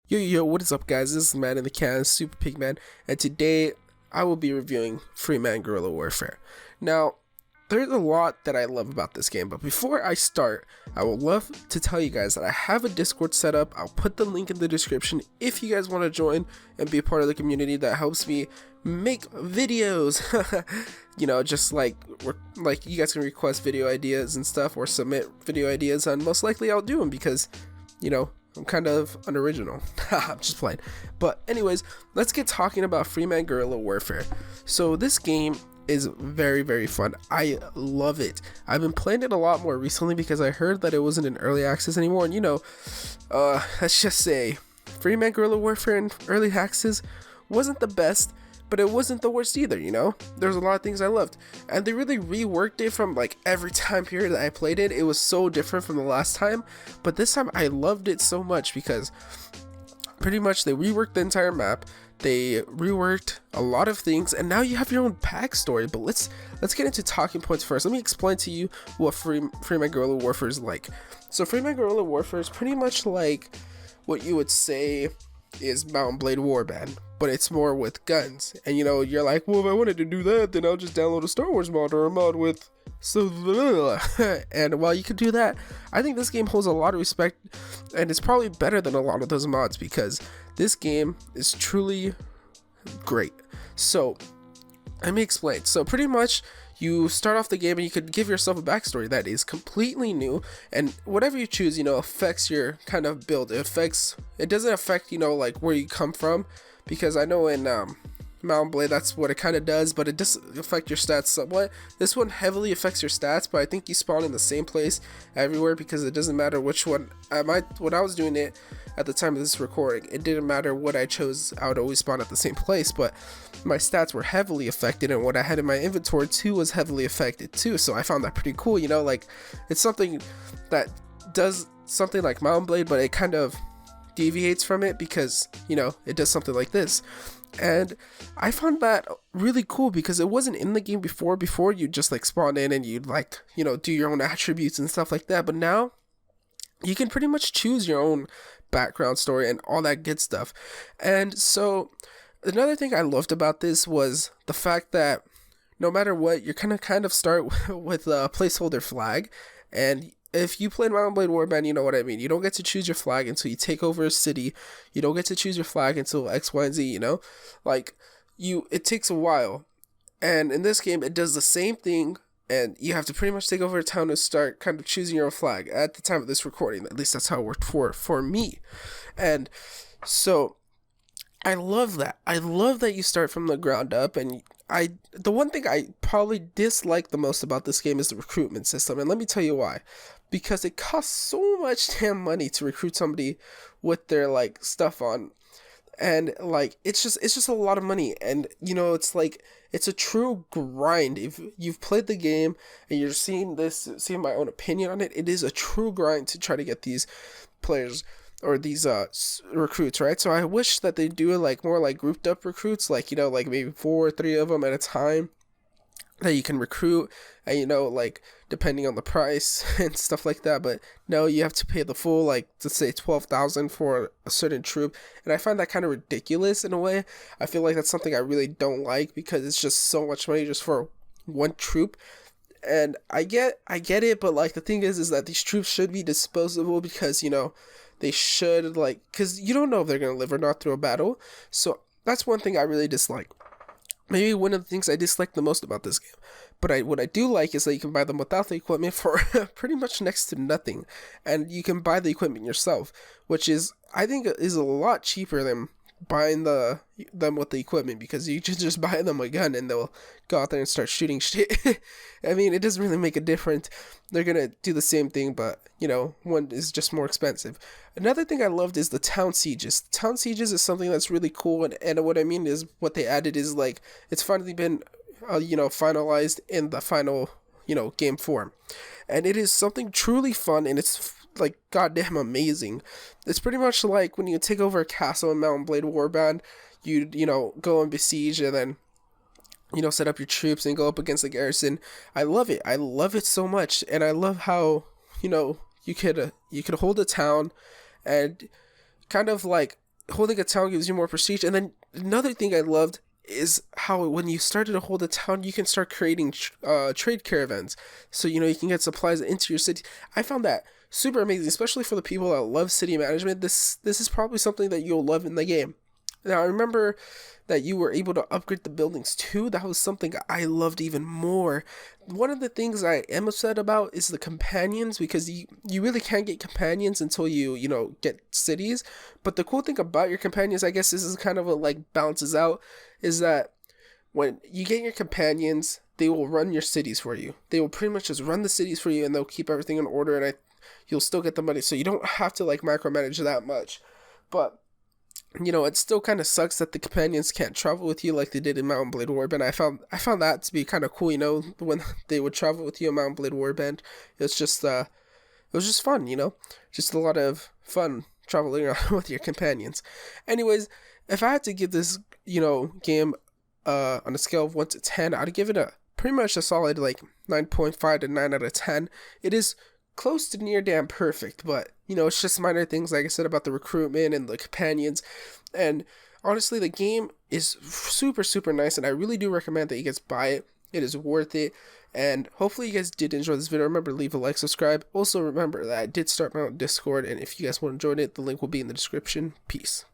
Yo, what is up, guys? This is Man in the Can, Super Pigman, and today I will be reviewing Freeman Guerrilla Warfare. Now, there's a lot that I love about this game, but before I start, I would love to tell you guys that I have a Discord set up. I'll put the link in the description if you guys want to join and be a part of the community that helps me make videos. Just like you guys can request video ideas and stuff, or submit video ideas, and most likely I'll do them because, I'm kind of unoriginal. I'm just playing. But anyways, let's get talking about Freeman Guerrilla Warfare. So this game is very, very fun. I love it. I've been playing it a lot more recently because I heard that it wasn't in early access anymore. And let's just say Freeman Guerrilla Warfare in early access wasn't the best, but it wasn't the worst either. There's a lot of things I loved, and they really reworked it from like every time period that I played it. It was so different from the last time, but this time I loved it so much because pretty much they reworked the entire map. They reworked a lot of things, and now you have your own backstory. But let's get into talking points first. Let me explain to you what Freeman Guerrilla Warfare is like. So Freeman Guerrilla Warfare is pretty much like what you would say is Mount and Blade Warband, but it's more with guns. And you're like, well, if I wanted to do that, then I'll just download a Star Wars mod or a mod with and while you could do that, I think this game holds a lot of respect, and it's probably better than a lot of those mods because this game is truly great. So let me explain. So pretty much you start off the game and you could give yourself a backstory that is completely new, and whatever you choose, affects your kind of build. It doesn't affect, like where you come from, because I know in Mount Blade that's what it kind of does, but it does affect your stats somewhat. This one heavily affects your stats, but I think you spawn in the same place everywhere because it doesn't matter which one. When I was doing it at the time of this recording, it didn't matter what I chose, I would always spawn at the same place, but my stats were heavily affected, and what I had in my inventory too was heavily affected too. So I found that pretty cool. It's something that does something like Mount Blade, but it kind of deviates from it because it does something like this. And I found that really cool because it wasn't in the game before. Before, you just like spawn in and you'd like do your own attributes and stuff like that, but now you can pretty much choose your own background story and all that good stuff. And so another thing I loved about this was the fact that no matter what, you're kind of start with a placeholder flag. And if you play Mount Blade Warband, you know what I mean. You don't get to choose your flag until you take over a city. You don't get to choose your flag until X, Y, and Z, it takes a while. And in this game, it does the same thing, and you have to pretty much take over a town and start kind of choosing your own flag at the time of this recording. At least that's how it worked for me. And so I love that. I love that you start from the ground up, and the one thing I probably dislike the most about this game is the recruitment system, and let me tell you why. Because it costs so much damn money to recruit somebody with their stuff on, and it's just a lot of money, and it's it's a true grind. If you've played the game and you're seeing my own opinion on it, it is a true grind to try to get these players or these recruits, right? So I wish that they do it more grouped up recruits, maybe 4 or 3 of them at a time that you can recruit, and depending on the price and stuff like that. But no, you have to pay the full let's say 12,000 for a certain troop, and I find that kind of ridiculous in a way. I feel like that's something I really don't like because it's just so much money just for one troop. And I get it, but the thing is that these troops should be disposable because they should because you don't know if they're gonna live or not through a battle. So that's one thing I really dislike. Maybe one of the things I dislike the most about this game. But what I do like is that you can buy them without the equipment for pretty much next to nothing. And you can buy the equipment yourself, which I think is a lot cheaper than buying them with the equipment, because you can just buy them a gun and they'll go out there and start shooting shit. I mean, it doesn't really make a difference. They're gonna do the same thing, but one is just more expensive. Another thing I loved is the town sieges. Town sieges is something that's really cool, and what I mean is what they added is it's finally been finalized in the final game form, and it is something truly fun, and it's goddamn amazing. It's pretty much like when you take over a castle in Mount Blade Warband, you go and besiege, and then set up your troops and go up against the garrison. I love it. I love it so much, and I love how you could hold a town and kind of holding a town gives you more prestige. And then another thing I loved is how when you started to hold a town, you can start creating trade caravans. So, you can get supplies into your city. I found that super amazing, especially for the people that love city management. This is probably something that you'll love in the game. Now, I remember that you were able to upgrade the buildings too. That was something I loved even more. One of the things I am upset about is the companions, because you really can't get companions until you get cities. But the cool thing about your companions, I guess this is kind of what like balances out, is that when you get your companions, they will run your cities for you. They will pretty much just run the cities for you, and they'll keep everything in order, and you'll still get the money. So you don't have to like micromanage that much. But it still kind of sucks that the companions can't travel with you like they did in Mount & Blade Warband. I found that to be kind of cool, when they would travel with you in Mount & Blade Warband. It was just fun, just a lot of fun traveling around with your companions. Anyways, if I had to give this, game on a scale of 1 to 10, I'd give it pretty much a solid like 9.5 to 9 out of 10. It is close to near damn perfect, but it's just minor things like I said about the recruitment and the companions. And honestly, the game is super, super nice, and I really do recommend that you guys buy it. It is worth it. And hopefully you guys did enjoy this video. Remember to leave a like, subscribe. Also remember that I did start my own Discord, and if you guys want to join it, the link will be in the description. Peace.